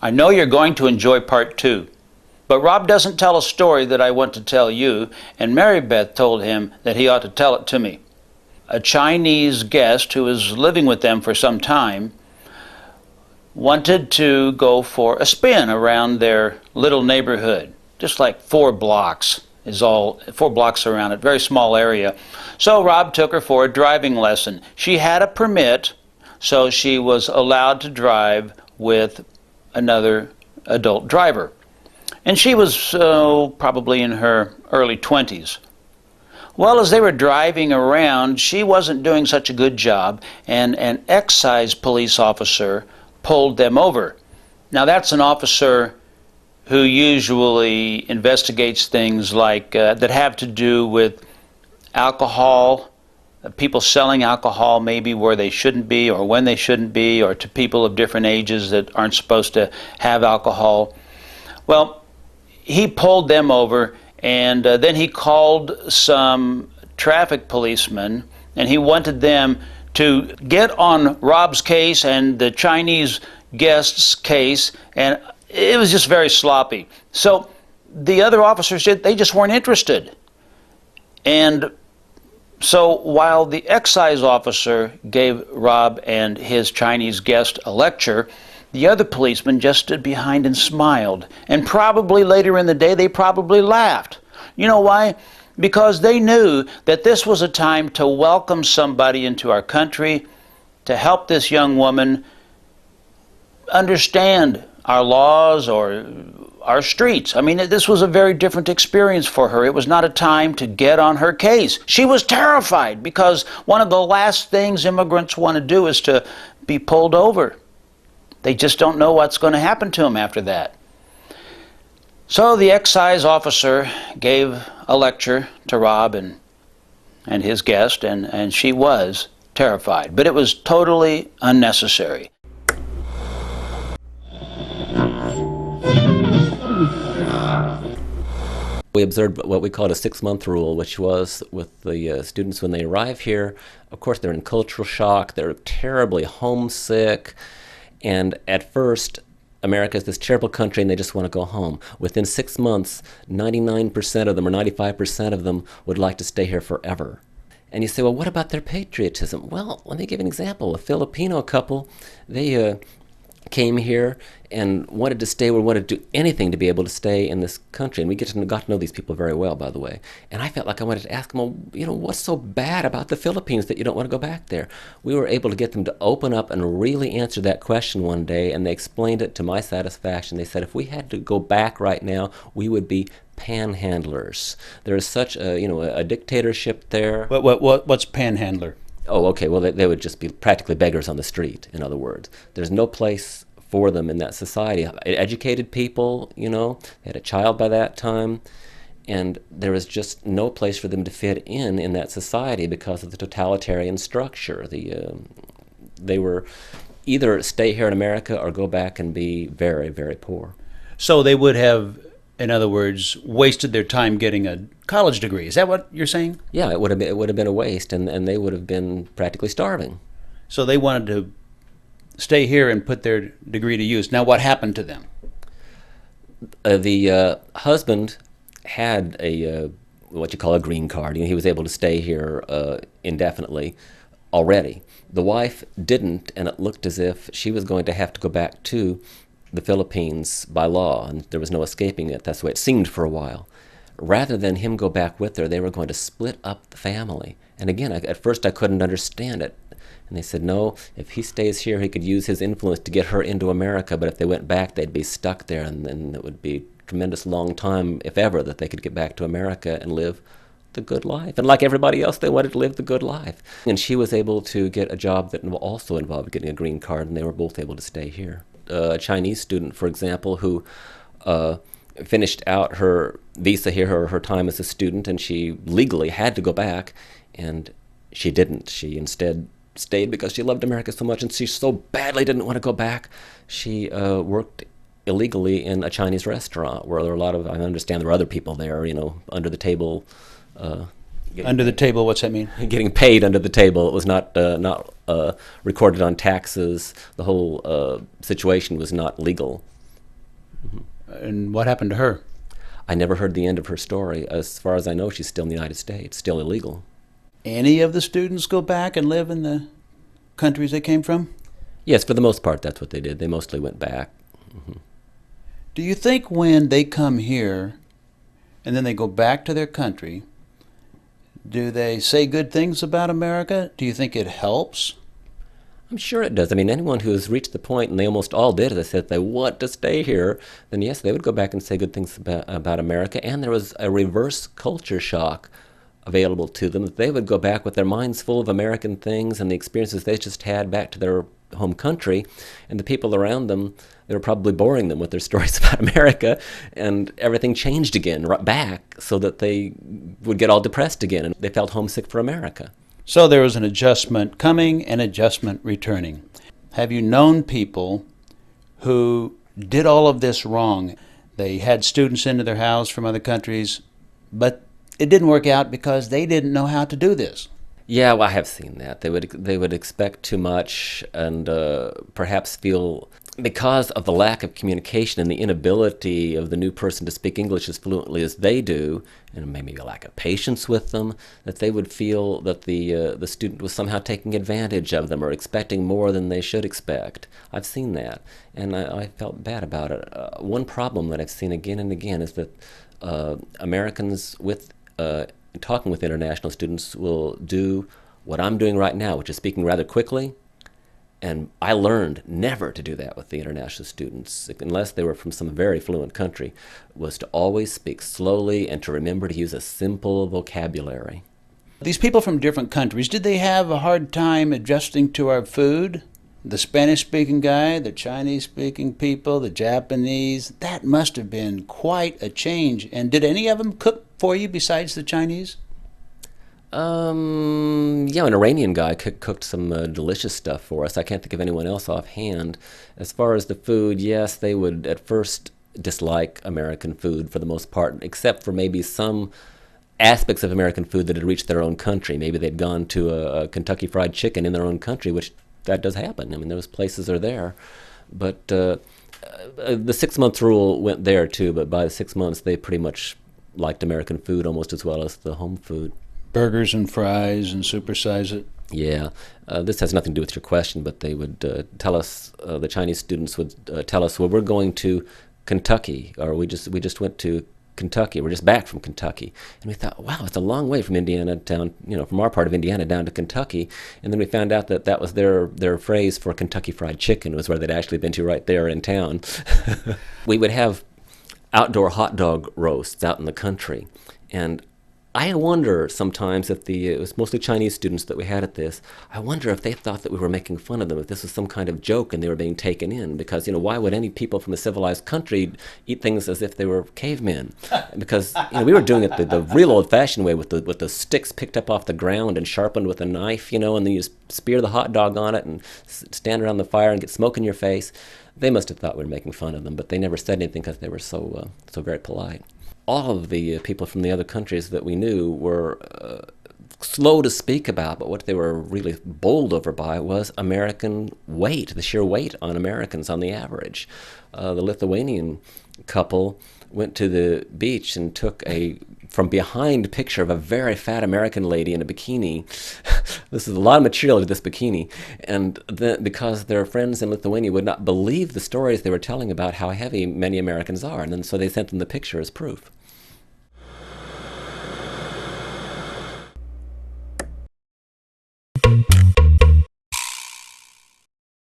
I know you're going to enjoy part 2. But Rob doesn't tell a story that I want to tell you, and Mary Beth told him that he ought to tell it to me. A Chinese guest who was living with them for some time wanted to go for a spin around their little neighborhood, just like 4 blocks around it, very small area. So Rob took her for a driving lesson. She had a permit, so she was allowed to drive with another adult driver. And she was probably in her early 20s. Well, as they were driving around, she wasn't doing such a good job, and an excise police officer pulled them over. Now, that's an officer who usually investigates things like that have to do with alcohol, people selling alcohol maybe where they shouldn't be or when they shouldn't be, or to people of different ages that aren't supposed to have alcohol. Well, he pulled them over, and then he called some traffic policemen, and he wanted them to get on Rob's case and the Chinese guest's case, and it was just very sloppy. So the other officers they just weren't interested. And so while the excise officer gave Rob and his Chinese guest a lecture, the other policeman just stood behind and smiled. And probably later in the day, they probably laughed. You know why? Because they knew that this was a time to welcome somebody into our country, to help this young woman understand our laws or our streets. I mean, this was a very different experience for her. It was not a time to get on her case. She was terrified because one of the last things immigrants want to do is to be pulled over. They just don't know what's going to happen to them after that. So the excise officer gave a lecture to Rob and his guest, and she was terrified. But it was totally unnecessary. We observed what we called a 6-month rule, which was with the students when they arrive here, of course they're in cultural shock, they're terribly homesick, and at first, America is this terrible country and they just want to go home. Within 6 months, 99% of them or 95% of them would like to stay here forever. And you say, well, what about their patriotism? Well, let me give you an example. A Filipino couple, they came here and wanted to stay, or wanted to do anything to be able to stay in this country. And we got to know these people very well, by the way. And I felt like I wanted to ask them, well, you know, what's so bad about the Philippines that you don't want to go back there? We were able to get them to open up and really answer that question one day, and they explained it to my satisfaction. They said, if we had to go back right now, we would be panhandlers. There is such a dictatorship there. What's panhandler? Oh, okay. Well, they would just be practically beggars on the street, in other words. There's no place for them in that society. Educated people, you know, they had a child by that time, and there was just no place for them to fit in that society because of the totalitarian structure. They were either stay here in America or go back and be very, very poor. So they would have, in other words, wasted their time getting a college degree. Is that what you're saying? Yeah, it would have been a waste, and they would have been practically starving. So they wanted to stay here and put their degree to use. Now, what happened to them? The husband had what you call a green card. You know, he was able to stay here indefinitely already. The wife didn't, and it looked as if she was going to have to go back to the Philippines by law, and there was no escaping it. That's the way it seemed for a while. Rather than him go back with her, they were going to split up the family. And again, at first I couldn't understand it. And they said, no, if he stays here, he could use his influence to get her into America, but if they went back, they'd be stuck there, and then it would be a tremendous long time, if ever, that they could get back to America and live the good life. And like everybody else, they wanted to live the good life. And she was able to get a job that also involved getting a green card, and they were both able to stay here. A Chinese student, for example, who finished out her visa here, her time as a student, and she legally had to go back, and she didn't. She instead stayed because she loved America so much, and she so badly didn't want to go back. She worked illegally in a Chinese restaurant where there were a lot of, I understand there were other people there, you know, under the table. Under the table, what's that mean? Getting paid under the table. It was not recorded on taxes. The whole situation was not legal. And what happened to her? I never heard the end of her story. As far as I know, she's still in the United States, still illegal. Any of the students go back and live in the countries they came from? Yes, for the most part, that's what they did. They mostly went back. Do you think when they come here and then they go back to their country, do they say good things about America? Do you think it helps? I'm sure it does. I mean, anyone who has reached the point, and they almost all did, as I said, they want to stay here, then yes, they would go back and say good things about America. And there was a reverse culture shock available to them, that they would go back with their minds full of American things and the experiences they just had back to their home country, and the people around them, they were probably boring them with their stories about America, and everything changed again, right back, so that they would get all depressed again, and they felt homesick for America. So there was an adjustment coming and adjustment returning. Have you known people who did all of this wrong? They had students into their house from other countries, but it didn't work out because they didn't know how to do this. Yeah, well, I have seen that. They would expect too much, and perhaps feel, because of the lack of communication and the inability of the new person to speak English as fluently as they do, and maybe a lack of patience with them, that they would feel that the student was somehow taking advantage of them or expecting more than they should expect. I've seen that, and I felt bad about it. One problem that I've seen again and again is that Americans with talking with international students will do what I'm doing right now, which is speaking rather quickly. And I learned never to do that with the international students, unless they were from some very fluent country, was to always speak slowly and to remember to use a simple vocabulary. These people from different countries, did they have a hard time adjusting to our food? The Spanish-speaking guy, the Chinese-speaking people, the Japanese, that must have been quite a change. And did any of them cook for you besides the Chinese? Yeah, an Iranian guy cooked some delicious stuff for us. I can't think of anyone else offhand. As far as the food, yes, they would at first dislike American food for the most part, except for maybe some aspects of American food that had reached their own country. Maybe they'd gone to a Kentucky Fried Chicken in their own country, which that does happen. I mean, those places are there. But the 6-month rule went there too, but by the 6 months they pretty much liked American food almost as well as the home food. Burgers and fries and supersize it. Yeah, this has nothing to do with your question, but they would tell us, the Chinese students would tell us, well, we're going to Kentucky, or we just went to Kentucky. We're just back from Kentucky. And we thought, wow, it's a long way from Indiana down, from our part of Indiana down to Kentucky. And then we found out that that was their phrase for Kentucky Fried Chicken, was where they'd actually been to right there in town. We would have outdoor hot dog roasts out in the country. And I wonder sometimes if it was mostly Chinese students that we had at this, I wonder if they thought that we were making fun of them, if this was some kind of joke and they were being taken in. Because, why would any people from a civilized country eat things as if they were cavemen? Because, we were doing it the real old-fashioned way with the sticks picked up off the ground and sharpened with a knife, and then you just spear the hot dog on it and stand around the fire and get smoke in your face. They must have thought we were making fun of them, but they never said anything because they were so very polite. All of the people from the other countries that we knew were slow to speak about, but what they were really bowled over by was American weight, the sheer weight on Americans on the average. The Lithuanian couple went to the beach and took a from behind picture of a very fat American lady in a bikini. This is a lot of material to this bikini. And because their friends in Lithuania would not believe the stories they were telling about how heavy many Americans are, and then so they sent them the picture as proof.